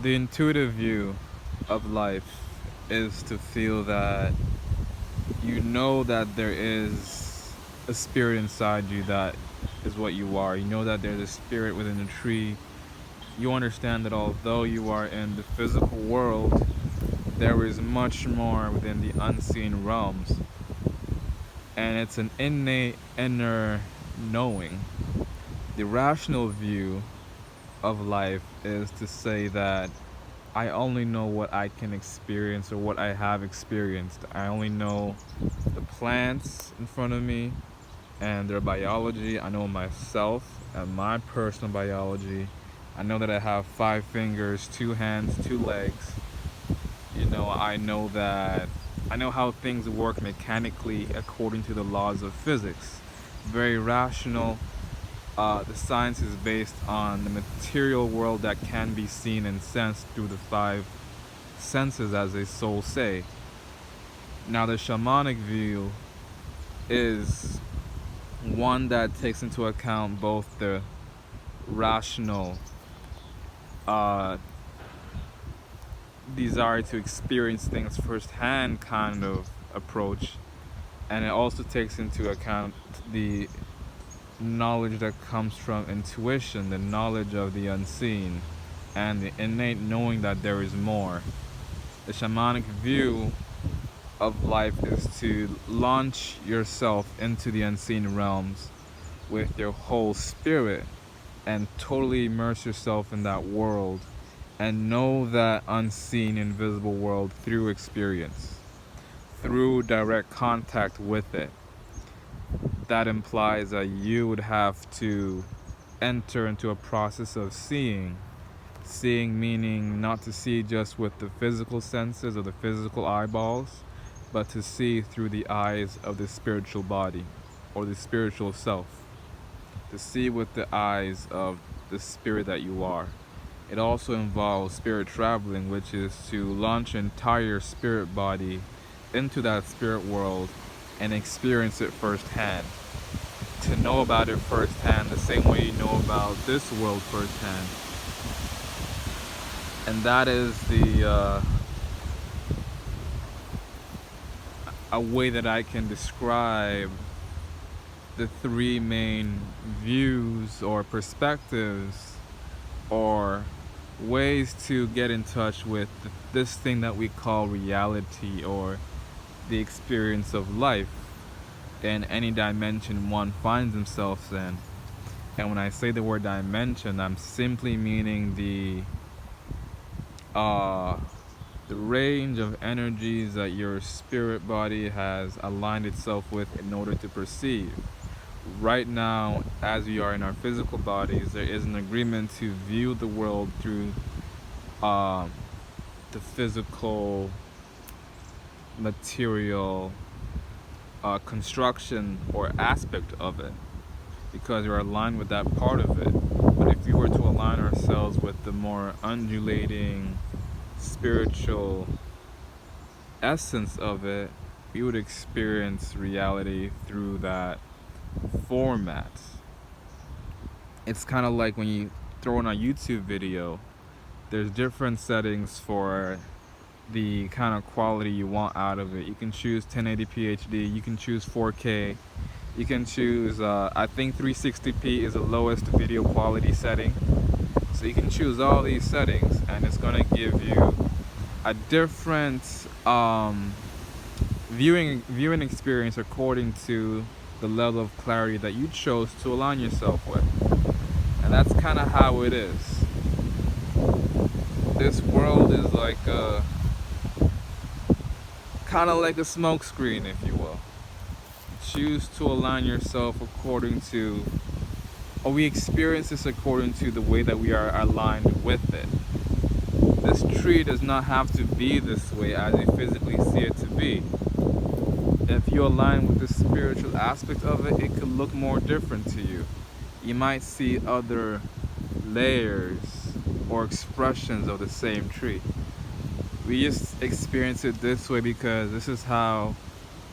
The intuitive view of life is to feel that you know that there is a spirit inside you that is what you are. You know that there's a spirit within the tree. You understand that although you are in the physical world, there is much more within the unseen realms. And it's an innate inner knowing. The rational view of life is to say that I only know what I can experience or what I have experienced. I only know the plants in front of me and their biology. I know myself and my personal biology. I know that I have 5 fingers, 2 hands, 2 legs. I know how things work mechanically according to the laws of physics. Very rational. The science is based on the material world that can be seen and sensed through the 5 senses, as they so say. Now, the shamanic view is one that takes into account both the rational uh, desire to experience things firsthand kind of approach, and it also takes into account the knowledge that comes from intuition, the knowledge of the unseen, and the innate knowing that there is more. The shamanic view of life is to launch yourself into the unseen realms with your whole spirit and totally immerse yourself in that world and know that unseen, invisible world through experience, through direct contact with it. That implies that you would have to enter into a process of seeing. Seeing meaning not to see just with the physical senses or the physical eyeballs, but to see through the eyes of the spiritual body or the spiritual self. To see with the eyes of the spirit that you are. It also involves spirit traveling, which is to launch your entire spirit body into that spirit world and experience it firsthand. To know about it firsthand the same way you know about this world firsthand. And that is a way that I can describe the 3 main views or perspectives or ways to get in touch with this thing that we call reality or the experience of life in any dimension one finds themselves in. And when I say the word dimension, I'm simply meaning the range of energies that your spirit body has aligned itself with in order to perceive. Right now, as we are in our physical bodies, there is an agreement to view the world through the physical, material construction or aspect of it, because we're aligned with that part of it. But if we were to align ourselves with the more undulating, spiritual essence of it, we would experience reality through that format. It's kind of like when you throw in a YouTube video, there's different settings for the kind of quality you want out of it. You can choose 1080p HD, you can choose 4K, you can choose, I think 360p is the lowest video quality setting. So you can choose all these settings and it's going to give you a different viewing experience according to the level of clarity that you chose to align yourself with. And that's kind of how it is. This world is like kind of like a smoke screen, if you will. Choose to align yourself according to, or we experience this according to the way that we are aligned with it. This tree does not have to be this way as you physically see it to be. If you align with the spiritual aspect of it, it could look more different to you. You might see other layers or expressions of the same tree. We just experience it this way because this is how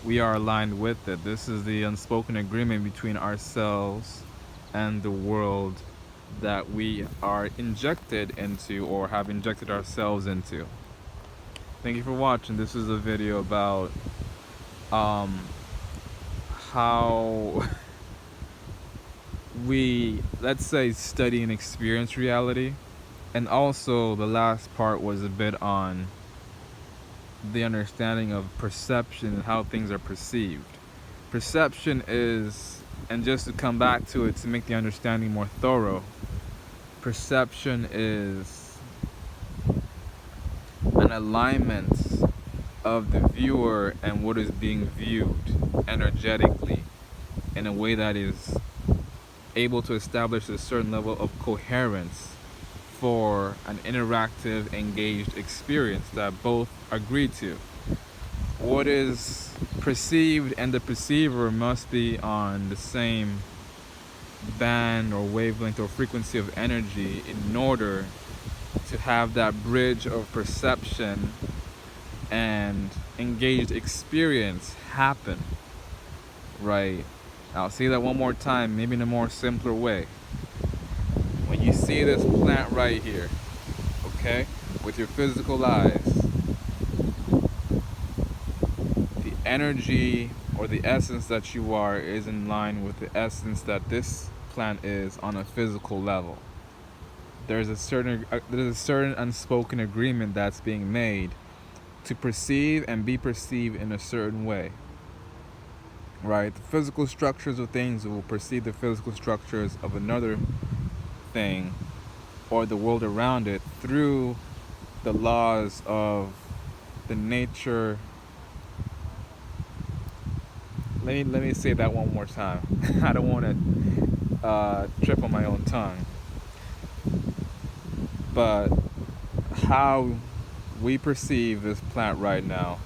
we are aligned with it. This is the unspoken agreement between ourselves and the world that we are injected into or have injected ourselves into. Thank you for watching. This is a video about how we, let's say, study and experience reality. And also the last part was a bit on the understanding of perception and how things are perceived. Perception is, and just to come back to it to make the understanding more thorough, perception is an alignment of the viewer and what is being viewed energetically in a way that is able to establish a certain level of coherence for an interactive, engaged experience that both agree to. What is perceived and the perceiver must be on the same band or wavelength or frequency of energy in order to have that bridge of perception and engaged experience happen. Right? I'll say that one more time, maybe in a more simpler way. When you see this plant right here, okay, with your physical eyes, the energy or the essence that you are is in line with the essence that this plant is on a physical level. There's a certain unspoken agreement that's being made to perceive and be perceived in a certain way. Right? The physical structures of things will perceive the physical structures of another thing or the world around it through the laws of the nature. Let me say that one more time. I don't want to trip on my own tongue. But how we perceive this plant right now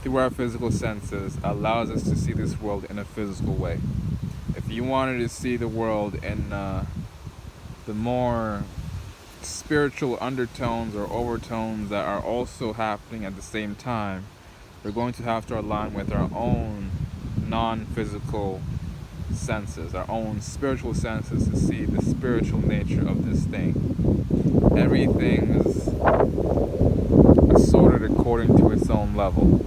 through our physical senses allows us to see this world in a physical way. If you wanted to see the world in the more spiritual undertones or overtones that are also happening at the same time, we're going to have to align with our own non-physical senses, our own spiritual senses, to see the spiritual nature of this thing. Everything is assorted according to its own level.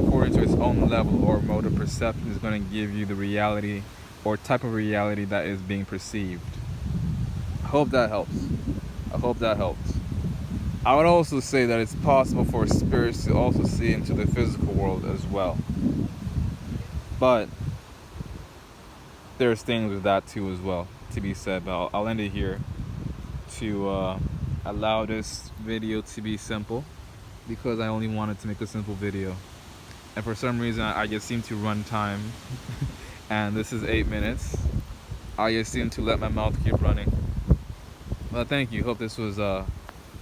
According to its own level or mode of perception is going to give you the reality or type of reality that is being perceived. I hope that helps. I hope that helps. I would also say that it's possible for spirits to also see into the physical world as well. But there's things with that too as well to be said. But I'll end it here to allow this video to be simple, because I only wanted to make a simple video. And for some reason I just seem to run time and this is 8 minutes. I just seem to let my mouth keep running. Well, thank you. Hope this was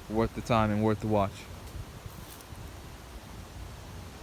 worth the time and worth the watch.